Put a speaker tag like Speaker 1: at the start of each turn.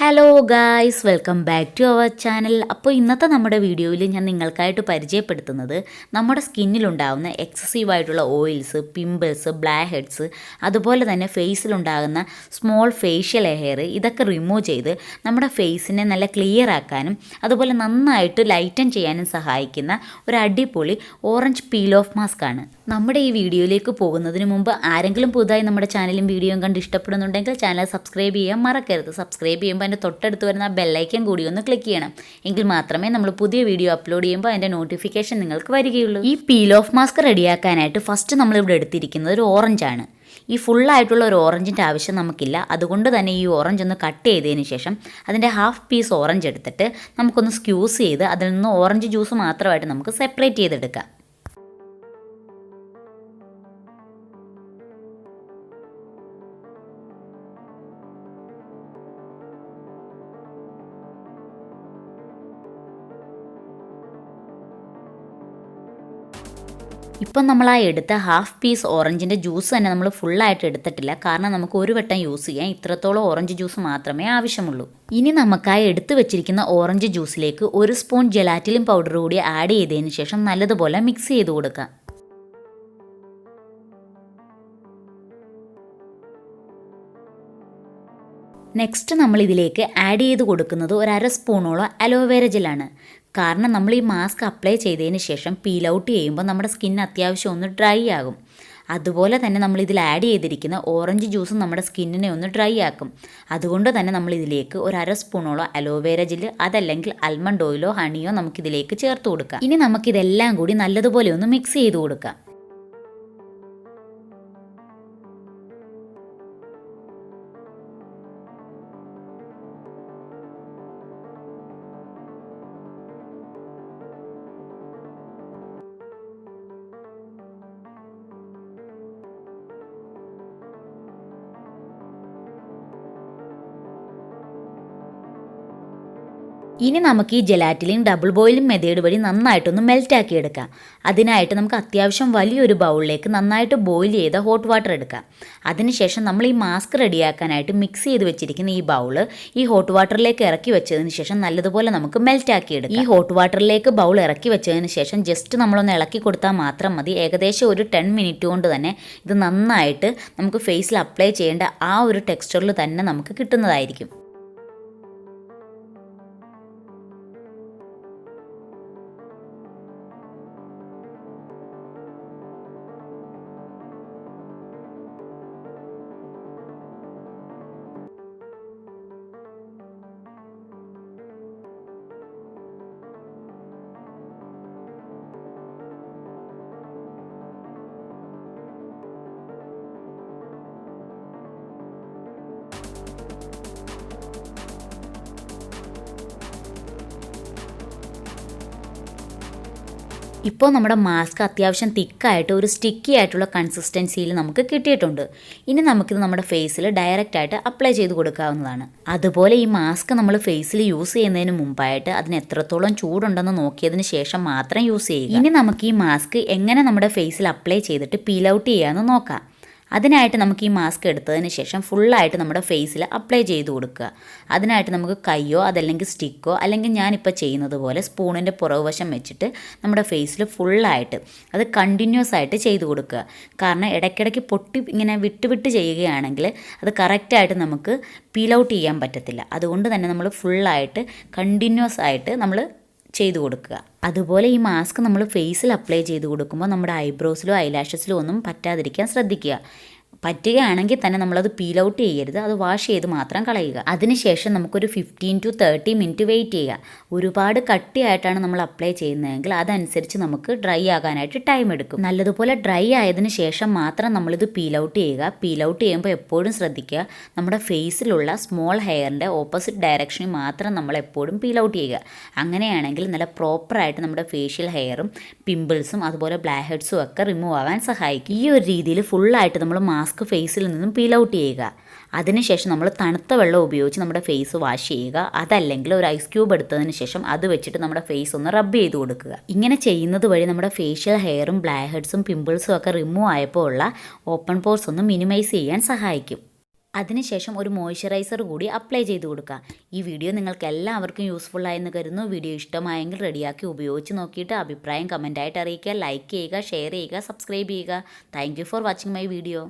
Speaker 1: Hello guys, welcome back to our channel. അപ്പോൾ ഇന്നത്തെ നമ്മുടെ വീഡിയോയിൽ ഞാൻ നിങ്ങൾക്കായിട്ട് പരിചയപ്പെടുത്തുന്നത് നമ്മുടെ സ്കിന്നിലുണ്ടാകുന്ന എക്സസീവായിട്ടുള്ള ഓയിൽസ്, പിമ്പിൾസ്, ബ്ലാക്ക് ഹെഡ്സ്, അതുപോലെ തന്നെ ഫേസിലുണ്ടാകുന്ന സ്മോൾ ഫേഷ്യൽ ഹെയർ ഇതൊക്കെ റിമൂവ് ചെയ്ത് നമ്മുടെ ഫേസിനെ നല്ല ക്ലിയർ ആക്കാനും അതുപോലെ നന്നായിട്ട് ലൈറ്റൻ ചെയ്യാനും സഹായിക്കുന്ന ഒരു അടിപൊളി ഓറഞ്ച് പീൽ ഓഫ് മാസ്ക് ആണ്. നമ്മുടെ ഈ വീഡിയോയിലേക്ക് പോകുന്നതിന് മുമ്പ് ആരെങ്കിലും പുതുതായി നമ്മുടെ ചാനലും വീഡിയോയും കണ്ട് ഇഷ്ടപ്പെടുന്നുണ്ടെങ്കിൽ ചാനൽ സബ്സ്ക്രൈബ് ചെയ്യാൻ മറക്കരുത്. സബ്സ്ക്രൈബ് ചെയ്യുമ്പോൾ അതിൻ്റെ തൊട്ടടുത്ത് വരുന്ന ബെല്ലൈക്കൻ കൂടി ഒന്ന് ക്ലിക്ക് ചെയ്യണം. എങ്കിൽ മാത്രമേ നമ്മൾ പുതിയ വീഡിയോ അപ്ലോഡ് ചെയ്യുമ്പോൾ അതിൻ്റെ നോട്ടിഫിക്കേഷൻ നിങ്ങൾക്ക് വരികയുള്ളൂ. ഈ പീൽ ഓഫ് മാസ്ക് റെഡിയാക്കാനായിട്ട് ഫസ്റ്റ് നമ്മളിവിടെ എടുത്തിരിക്കുന്നത് ഒരു ഓറഞ്ചാണ്. ഈ ഫുള്ളായിട്ടുള്ള ഒരു ഓറഞ്ചിൻ്റെ ആവശ്യം നമുക്കില്ല. അതുകൊണ്ട് തന്നെ ഈ ഓറഞ്ച് ഒന്ന് കട്ട് ചെയ്തതിന് ശേഷം അതിൻ്റെ ഹാഫ് പീസ് ഓറഞ്ച് എടുത്തിട്ട് നമുക്കൊന്ന് സ്ക്യൂസ് ചെയ്ത് അതിൽ നിന്ന് ഓറഞ്ച് ജ്യൂസ് മാത്രമായിട്ട് നമുക്ക് സെപ്പറേറ്റ് ചെയ്തെടുക്കാം. ഇപ്പം നമ്മൾ ആ എടുത്ത ഹാഫ് പീസ് ഓറഞ്ചിൻ്റെ ജ്യൂസ് തന്നെ നമ്മൾ ഫുള്ളായിട്ട് എടുത്തിട്ടില്ല. കാരണം നമുക്ക് ഒരു വട്ടം യൂസ് ചെയ്യാൻ ഇത്രത്തോളം ഓറഞ്ച് ജ്യൂസ് മാത്രമേ ആവശ്യമുള്ളൂ. ഇനി നമുക്കായി എടുത്തു വെച്ചിരിക്കുന്ന ഓറഞ്ച് ജ്യൂസിലേക്ക് 1 സ്പൂൺ ജെലാറ്റിൻ പൗഡർ കൂടി ആഡ് ചെയ്തതിന് ശേഷം നല്ലതുപോലെ മിക്സ് ചെയ്ത് കൊടുക്കാം. നെക്സ്റ്റ് നമ്മൾ ഇതിലേക്ക് ആഡ് ചെയ്ത് കൊടുക്കുന്നത് 1/2 സ്പൂണോളം അലോവേര ജെല്ലാണ്. കാരണം നമ്മൾ ഈ മാസ്ക് അപ്ലൈ ചെയ്തതിന് ശേഷം പീൽ ഔട്ട് ചെയ്യുമ്പോൾ നമ്മുടെ സ്കിൻ അത്യാവശ്യം ഒന്ന് ഡ്രൈ ആകും. അതുപോലെ തന്നെ നമ്മൾ ഇതിൽ ആഡ് ചെയ്തിരിക്കുന്ന ഓറഞ്ച് ജ്യൂസും നമ്മുടെ സ്കിന്നിനെ ഒന്ന് ഡ്രൈ ആക്കും. അതുകൊണ്ട് തന്നെ നമ്മൾ ഇതിലേക്ക് 1/2 സ്പൂണോളം അലോവേര ജെല്ല്, അതല്ലെങ്കിൽ ആൽമണ്ട് ഓയിലോ ഹണിയോ നമുക്കിതിലേക്ക് ചേർത്ത് കൊടുക്കാം. ഇനി നമുക്കിതെല്ലാം കൂടി നല്ലതുപോലെ ഒന്ന് മിക്സ് ചെയ്ത് കൊടുക്കാം. ഇനി നമുക്ക് ഈ ജെലാറ്റിൻ ഡബിൾ ബോയിലിംഗ് മെത്തേഡ് വഴി നന്നായിട്ടൊന്ന് മെൽറ്റാക്കി എടുക്കാം. അതിനായിട്ട് നമുക്ക് അത്യാവശ്യം വലിയൊരു ബൗളിലേക്ക് നന്നായിട്ട് ബോയിൽ ചെയ്ത ഹോട്ട് വാട്ടർ എടുക്കാം. അതിനുശേഷം നമ്മൾ ഈ മാസ്ക് റെഡിയാക്കാനായിട്ട് മിക്സ് ചെയ്ത് വെച്ചിരിക്കുന്ന ഈ ബൗൾ ഈ ഹോട്ട് വാട്ടറിലേക്ക് ഇറക്കി വെച്ചതിന് ശേഷം നല്ലതുപോലെ നമുക്ക് മെൽറ്റാക്കി എടുക്കാം. ഈ ഹോട്ട് വാട്ടറിലേക്ക് ബൗൾ ഇറക്കി വെച്ചതിന് ശേഷം ജസ്റ്റ് നമ്മളൊന്ന് ഇളക്കി കൊടുത്താൽ മാത്രം മതി. ഏകദേശം ഒരു 10 മിനിറ്റ് കൊണ്ട് തന്നെ ഇത് നന്നായിട്ട് നമുക്ക് ഫേസിൽ അപ്ലൈ ചെയ്യേണ്ട ആ ഒരു ടെക്സ്ചറിൽ തന്നെ നമുക്ക് കിട്ടുന്നതായിരിക്കും. ഇപ്പോൾ നമ്മുടെ മാസ്ക് അത്യാവശ്യം തിക്കായിട്ട് ഒരു സ്റ്റിക്കി ആയിട്ടുള്ള കൺസിസ്റ്റൻസിയിൽ നമുക്ക് കിട്ടിയിട്ടുണ്ട്. ഇനി നമുക്കിത് നമ്മുടെ ഫേസിൽ ഡയറക്റ്റായിട്ട് അപ്ലൈ ചെയ്ത് കൊടുക്കാവുന്നതാണ്. അതുപോലെ ഈ മാസ്ക് നമ്മൾ ഫേസിൽ യൂസ് ചെയ്യുന്നതിന് മുമ്പായിട്ട് അതിന് എത്രത്തോളം ചൂടുണ്ടെന്ന് നോക്കിയതിന് ശേഷം മാത്രം യൂസ് ചെയ്യുക. ഇനി നമുക്ക് ഈ മാസ്ക് എങ്ങനെ നമ്മുടെ ഫേസിൽ അപ്ലൈ ചെയ്തിട്ട് പീൽ ഔട്ട് ചെയ്യാമെന്ന് നോക്കാം. അതിനായിട്ട് നമുക്ക് ഈ മാസ്ക് എടുത്തതിന് ശേഷം ഫുള്ളായിട്ട് നമ്മുടെ ഫേസിൽ അപ്ലൈ ചെയ്ത് കൊടുക്കുക. അതിനായിട്ട് നമുക്ക് കയ്യോ അതല്ലെങ്കിൽ സ്റ്റിക്കോ, അല്ലെങ്കിൽ ഞാനിപ്പോൾ ചെയ്യുന്നത് പോലെ സ്പൂണിൻ്റെ പുറകുവശം വെച്ചിട്ട് നമ്മുടെ ഫേസിൽ ഫുള്ളായിട്ട് അത് കണ്ടിന്യൂസ് ആയിട്ട് ചെയ്ത് കൊടുക്കുക. കാരണം ഇടയ്ക്കിടയ്ക്ക് പൊട്ടി ഇങ്ങനെ വിട്ട് ചെയ്യുകയാണെങ്കിൽ അത് കറക്റ്റായിട്ട് നമുക്ക് പീൽ ഔട്ട് ചെയ്യാൻ പറ്റത്തില്ല. അതുകൊണ്ട് തന്നെ നമ്മൾ ഫുള്ളായിട്ട് കണ്ടിന്യൂസ് ആയിട്ട് നമ്മൾ ചെയ്ത് കൊടുക്കുക. അതുപോലെ ഈ മാസ്ക് നമ്മൾ ഫേസിൽ അപ്ലൈ ചെയ്ത് കൊടുക്കുമ്പോൾ നമ്മുടെ ഐബ്രോസിലോ ഐലാഷസിലോ ഒന്നും പറ്റാതിരിക്കാൻ ശ്രദ്ധിക്കുക. പറ്റുകയാണെങ്കിൽ തന്നെ നമ്മളത് പീൽ ഔട്ട് ചെയ്യരുത്, അത് വാഷ് ചെയ്ത് മാത്രം കളയുക. അതിനുശേഷം നമുക്കൊരു 15 to 30 മിനിറ്റ് വെയിറ്റ് ചെയ്യുക. ഒരുപാട് കട്ടിയായിട്ടാണ് നമ്മൾ അപ്ലൈ ചെയ്യുന്നതെങ്കിൽ അതനുസരിച്ച് നമുക്ക് ഡ്രൈ ആകാനായിട്ട് ടൈം എടുക്കും. നല്ലതുപോലെ ഡ്രൈ ആയതിനു ശേഷം മാത്രം നമ്മളിത് പീൽ ഔട്ട് ചെയ്യുക. പീൽ ഔട്ട് ചെയ്യുമ്പോൾ എപ്പോഴും ശ്രദ്ധിക്കുക, നമ്മുടെ ഫേസിലുള്ള സ്മോൾ ഹെയറിൻ്റെ ഓപ്പോസിറ്റ് ഡയറക്ഷനിൽ മാത്രം നമ്മൾ എപ്പോഴും പീൽ ഔട്ട് ചെയ്യുക. അങ്ങനെയാണെങ്കിൽ നല്ല പ്രോപ്പറായിട്ട് നമ്മുടെ ഫേഷ്യൽ ഹെയറും പിമ്പിൾസും അതുപോലെ ബ്ലാക്ക് ഹെഡ്സും ഒക്കെ റിമൂവ് ആവാൻ സഹായിക്കും. ഈ ഒരു രീതിയിൽ ഫുള്ളായിട്ട് നമ്മൾ മാസ്ക് ഫേസിൽ നിന്നും പീൽ ഔട്ട് ചെയ്യുക. അതിനുശേഷം നമ്മൾ തണുത്ത വെള്ളം ഉപയോഗിച്ച് നമ്മുടെ ഫേസ് വാഷ് ചെയ്യുക. അതല്ലെങ്കിൽ ഒരു ഐസ് ക്യൂബ് എടുത്തതിന് ശേഷം അത് വെച്ചിട്ട് നമ്മുടെ ഫേസ് ഒന്ന് റബ്ബ് ചെയ്ത് കൊടുക്കുക. ഇങ്ങനെ ചെയ്യുന്നത് വഴി നമ്മുടെ ഫേഷ്യൽ ഹെയറും ബ്ലാക്ക് ഹെഡ്സും പിമ്പിൾസും ഒക്കെ റിമൂവ് ആയപ്പോൾ ഉള്ള ഓപ്പൺ പോർസ് ഒന്ന് മിനിമൈസ് ചെയ്യാൻ സഹായിക്കും. അതിനുശേഷം ഒരു മോയ്സ്ചറൈസർ കൂടി അപ്ലൈ ചെയ്ത് കൊടുക്കുക. ഈ വീഡിയോ നിങ്ങൾക്ക് എല്ലാവർക്കും യൂസ്ഫുൾ ആയെന്ന് കരുതുന്നു. വീഡിയോ ഇഷ്ടമായെങ്കിൽ റെഡിയാക്കി ഉപയോഗിച്ച് നോക്കിയിട്ട് അഭിപ്രായം കമൻറ്റായിട്ട് അറിയിക്കുക. ലൈക്ക് ചെയ്യുക, ഷെയർ ചെയ്യുക, സബ്സ്ക്രൈബ് ചെയ്യുക. Thank you for watching my video.